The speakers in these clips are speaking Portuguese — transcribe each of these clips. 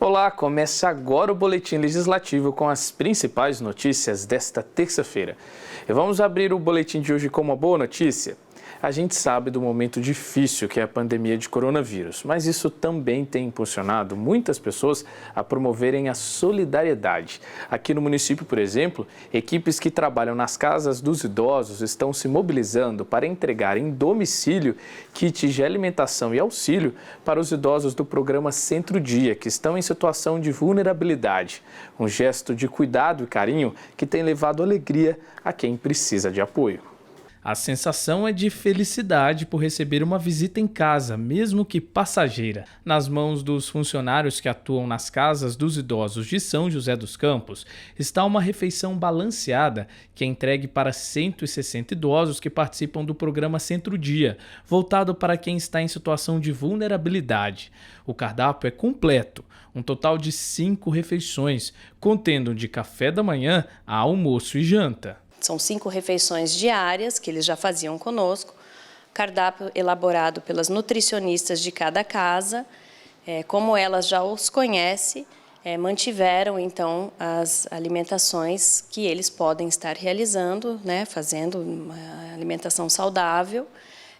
Olá, começa agora o Boletim Legislativo com as principais notícias desta terça-feira. E vamos abrir o boletim de hoje com uma boa notícia. A gente sabe do momento difícil que é a pandemia de coronavírus, mas isso também tem impulsionado muitas pessoas a promoverem a solidariedade. Aqui no município, por exemplo, equipes que trabalham nas casas dos idosos estão se mobilizando para entregar em domicílio kits de alimentação e auxílio para os idosos do programa Centro-Dia, que estão em situação de vulnerabilidade. Um gesto de cuidado e carinho que tem levado alegria a quem precisa de apoio. A sensação é de felicidade por receber uma visita em casa, mesmo que passageira. Nas mãos dos funcionários que atuam nas casas dos idosos de São José dos Campos, está uma refeição balanceada que é entregue para 160 idosos que participam do programa Centro-Dia, voltado para quem está em situação de vulnerabilidade. O cardápio é completo, um total de 5 refeições, contendo de café da manhã a almoço e janta. São 5 refeições diárias que eles já faziam conosco, cardápio elaborado pelas nutricionistas de cada casa. Como elas já os conhecem, mantiveram então as alimentações que eles podem estar realizando, fazendo uma alimentação saudável,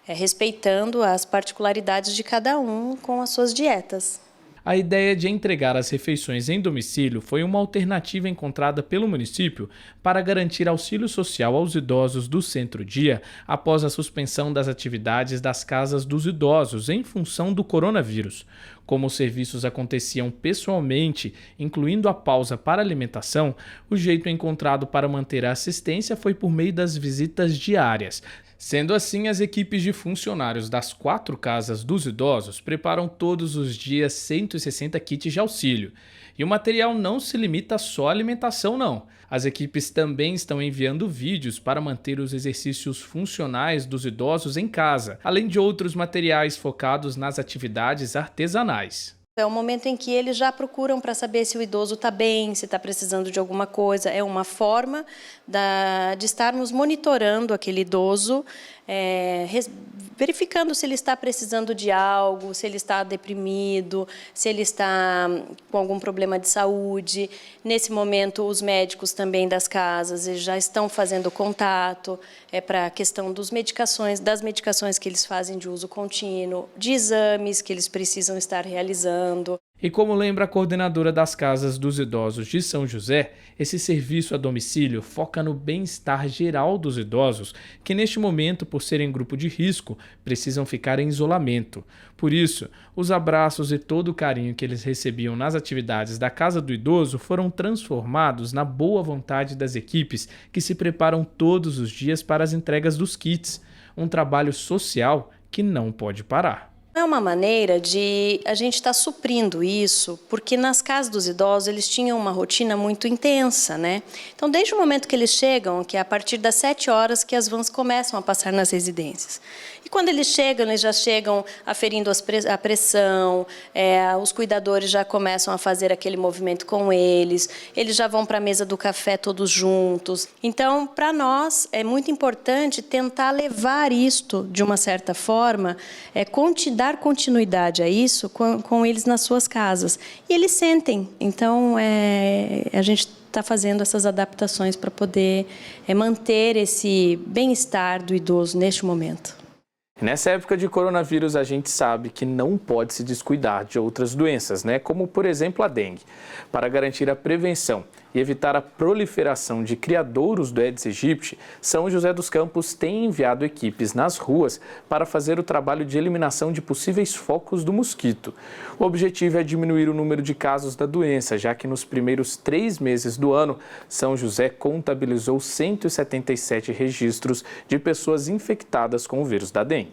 respeitando as particularidades de cada um com as suas dietas. A ideia de entregar as refeições em domicílio foi uma alternativa encontrada pelo município para garantir auxílio social aos idosos do Centro-Dia após a suspensão das atividades das casas dos idosos em função do coronavírus. Como os serviços aconteciam pessoalmente, incluindo a pausa para alimentação, o jeito encontrado para manter a assistência foi por meio das visitas diárias. Sendo assim, as equipes de funcionários das 4 casas dos idosos preparam todos os dias 160 kits de auxílio. E o material não se limita só à alimentação, não. As equipes também estão enviando vídeos para manter os exercícios funcionais dos idosos em casa, além de outros materiais focados nas atividades artesanais. É o momento em que eles já procuram para saber se o idoso está bem, se está precisando de alguma coisa. É uma forma de estarmos monitorando aquele idoso, verificando se ele está precisando de algo, se ele está deprimido, se ele está com algum problema de saúde. Nesse momento, os médicos também das casas já estão fazendo contato para a questão das medicações que eles fazem de uso contínuo, de exames que eles precisam estar realizando. E como lembra a coordenadora das casas dos idosos de São José, esse serviço a domicílio foca no bem-estar geral dos idosos, que neste momento, por serem grupo de risco, precisam ficar em isolamento. Por isso, os abraços e todo o carinho que eles recebiam nas atividades da Casa do Idoso foram transformados na boa vontade das equipes que se preparam todos os dias para as entregas dos kits, um trabalho social que não pode parar. É uma maneira de a gente estar suprindo isso, porque nas casas dos idosos eles tinham uma rotina muito intensa, né? Então, desde o momento que eles chegam, que é a partir das 7 horas que as vans começam a passar nas residências. E quando eles já chegam aferindo a pressão, os cuidadores já começam a fazer aquele movimento com eles já vão para a mesa do café todos juntos. Então, para nós, é muito importante tentar levar isto, de uma certa forma, dar continuidade a isso com eles nas suas casas. E eles sentem. Então, a gente está fazendo essas adaptações para poder manter esse bem-estar do idoso neste momento. Nessa época de coronavírus, a gente sabe que não pode se descuidar de outras doenças, como por exemplo a dengue. Para garantir a prevenção e evitar a proliferação de criadouros do Aedes aegypti, São José dos Campos tem enviado equipes nas ruas para fazer o trabalho de eliminação de possíveis focos do mosquito. O objetivo é diminuir o número de casos da doença, já que nos primeiros 3 meses do ano, São José contabilizou 177 registros de pessoas infectadas com o vírus da dengue.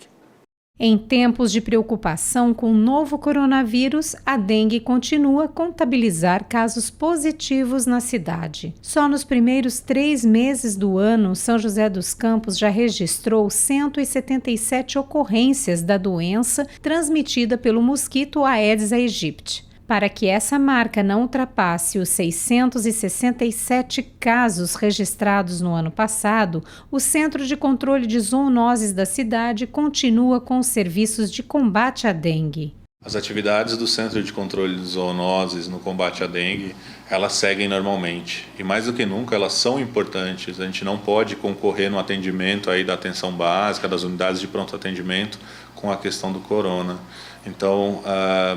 Em tempos de preocupação com o novo coronavírus, a dengue continua a contabilizar casos positivos na cidade. Só nos primeiros 3 meses do ano, São José dos Campos já registrou 177 ocorrências da doença transmitida pelo mosquito Aedes aegypti. Para que essa marca não ultrapasse os 667 casos registrados no ano passado, o Centro de Controle de Zoonoses da cidade continua com os serviços de combate à dengue. As atividades do Centro de Controle de Zoonoses no combate à dengue, elas seguem normalmente. E mais do que nunca, elas são importantes. A gente não pode concorrer no atendimento aí da atenção básica, das unidades de pronto atendimento, com a questão do corona. Então,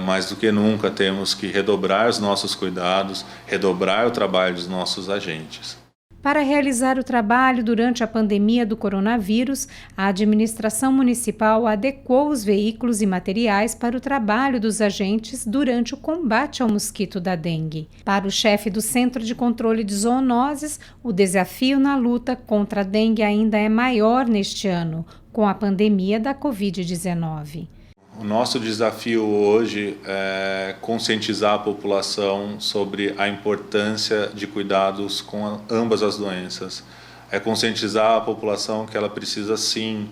mais do que nunca, temos que redobrar os nossos cuidados, redobrar o trabalho dos nossos agentes. Para realizar o trabalho durante a pandemia do coronavírus, a administração municipal adequou os veículos e materiais para o trabalho dos agentes durante o combate ao mosquito da dengue. Para o chefe do Centro de Controle de Zoonoses, o desafio na luta contra a dengue ainda é maior neste ano, com a pandemia da Covid-19. O nosso desafio hoje é conscientizar a população sobre a importância de cuidados com ambas as doenças. É conscientizar a população que ela precisa sim,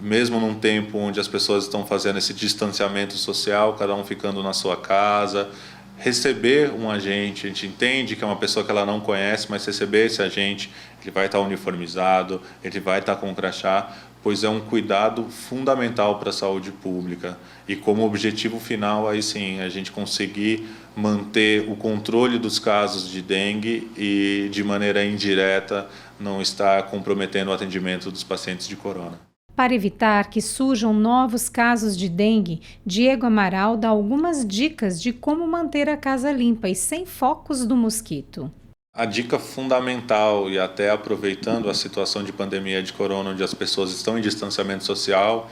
mesmo num tempo onde as pessoas estão fazendo esse distanciamento social, cada um ficando na sua casa, receber um agente. A gente entende que é uma pessoa que ela não conhece, mas receber esse agente, ele vai estar uniformizado, ele vai estar com crachá, pois é um cuidado fundamental para a saúde pública. E como objetivo final, aí sim, a gente conseguir manter o controle dos casos de dengue e, de maneira indireta, não estar comprometendo o atendimento dos pacientes de corona. Para evitar que surjam novos casos de dengue, Diego Amaral dá algumas dicas de como manter a casa limpa e sem focos do mosquito. A dica fundamental, e até aproveitando a situação de pandemia de corona, onde as pessoas estão em distanciamento social,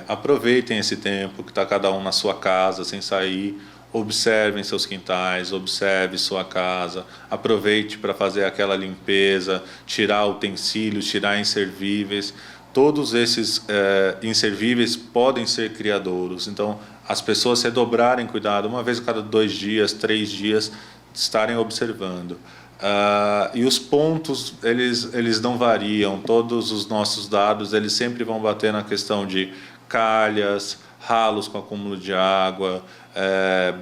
aproveitem esse tempo que está cada um na sua casa, sem sair, observem seus quintais, observe sua casa, aproveite para fazer aquela limpeza, tirar utensílios, tirar inservíveis. Todos esses inservíveis podem ser criadouros, então as pessoas redobrarem cuidado, uma vez a cada 2 dias, 3 dias, estarem observando. E os pontos, eles não variam, todos os nossos dados, eles sempre vão bater na questão de calhas, ralos com acúmulo de água,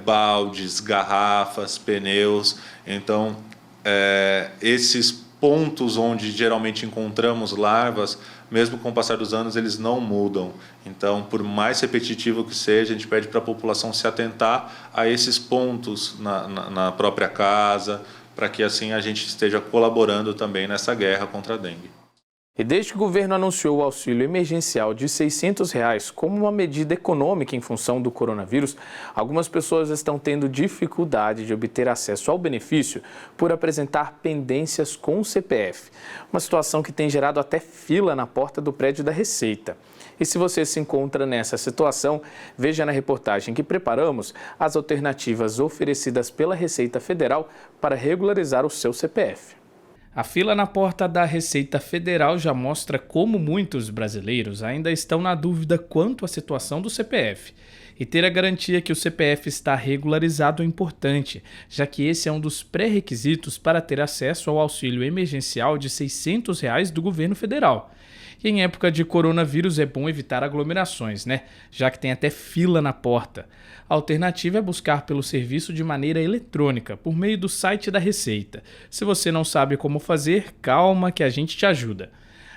baldes, garrafas, pneus. Então, esses pontos onde geralmente encontramos larvas, mesmo com o passar dos anos, eles não mudam. Então, por mais repetitivo que seja, a gente pede para a população se atentar a esses pontos na própria casa, para que assim a gente esteja colaborando também nessa guerra contra a dengue. E desde que o governo anunciou o auxílio emergencial de R$ 600 como uma medida econômica em função do coronavírus, algumas pessoas estão tendo dificuldade de obter acesso ao benefício por apresentar pendências com o CPF. Uma situação que tem gerado até fila na porta do prédio da Receita. E se você se encontra nessa situação, veja na reportagem que preparamos as alternativas oferecidas pela Receita Federal para regularizar o seu CPF. A fila na porta da Receita Federal já mostra como muitos brasileiros ainda estão na dúvida quanto à situação do CPF. E ter a garantia que o CPF está regularizado é importante, já que esse é um dos pré-requisitos para ter acesso ao auxílio emergencial de R$ 600 do governo federal. E em época de coronavírus é bom evitar aglomerações, né? Já que tem até fila na porta. A alternativa é buscar pelo serviço de maneira eletrônica, por meio do site da Receita. Se você não sabe como fazer, calma que a gente te ajuda.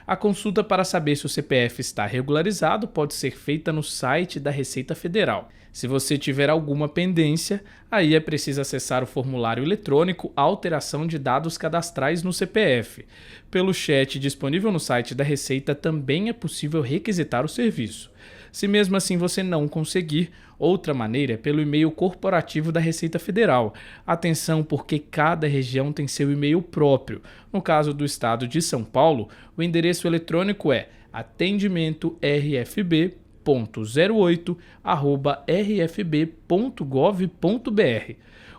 A consulta para saber se o CPF está regularizado pode ser feita no site da Receita Federal. Se você tiver alguma pendência, aí é preciso acessar o formulário eletrônico Alteração de Dados Cadastrais no CPF. Pelo chat disponível no site da Receita também é possível requisitar o serviço. Se mesmo assim você não conseguir, outra maneira é pelo e-mail corporativo da Receita Federal. Atenção, porque cada região tem seu e-mail próprio. No caso do estado de São Paulo, o endereço eletrônico é atendimentorfb.08@rfb.gov.br.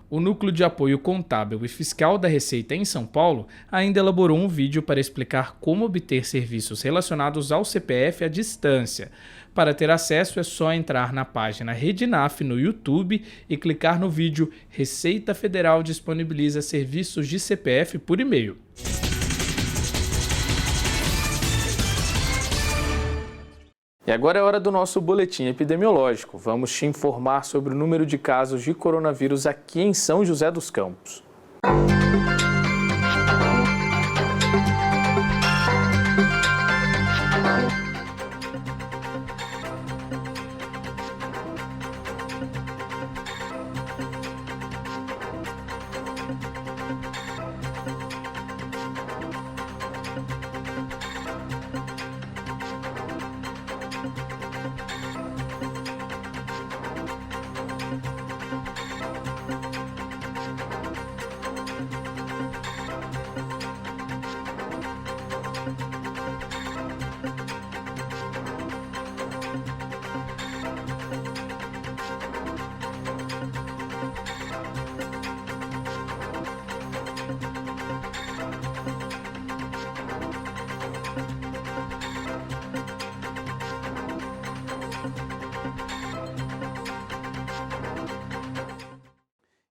O Núcleo de Apoio Contábil e Fiscal da Receita em São Paulo ainda elaborou um vídeo para explicar como obter serviços relacionados ao CPF à distância. Para ter acesso é só entrar na página Redinaf no YouTube e clicar no vídeo Receita Federal disponibiliza serviços de CPF por e-mail. E agora é hora do nosso boletim epidemiológico. Vamos te informar sobre o número de casos de coronavírus aqui em São José dos Campos.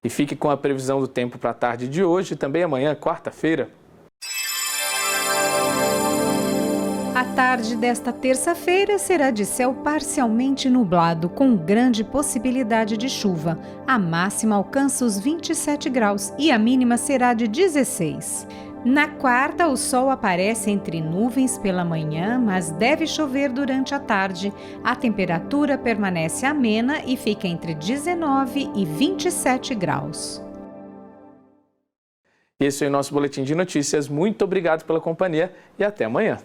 E fique com a previsão do tempo para a tarde de hoje e também amanhã, quarta-feira. A tarde desta terça-feira será de céu parcialmente nublado, com grande possibilidade de chuva. A máxima alcança os 27 graus e a mínima será de 16. Na quarta, o sol aparece entre nuvens pela manhã, mas deve chover durante a tarde. A temperatura permanece amena e fica entre 19 e 27 graus. Esse é o nosso Boletim de Notícias. Muito obrigado pela companhia e até amanhã.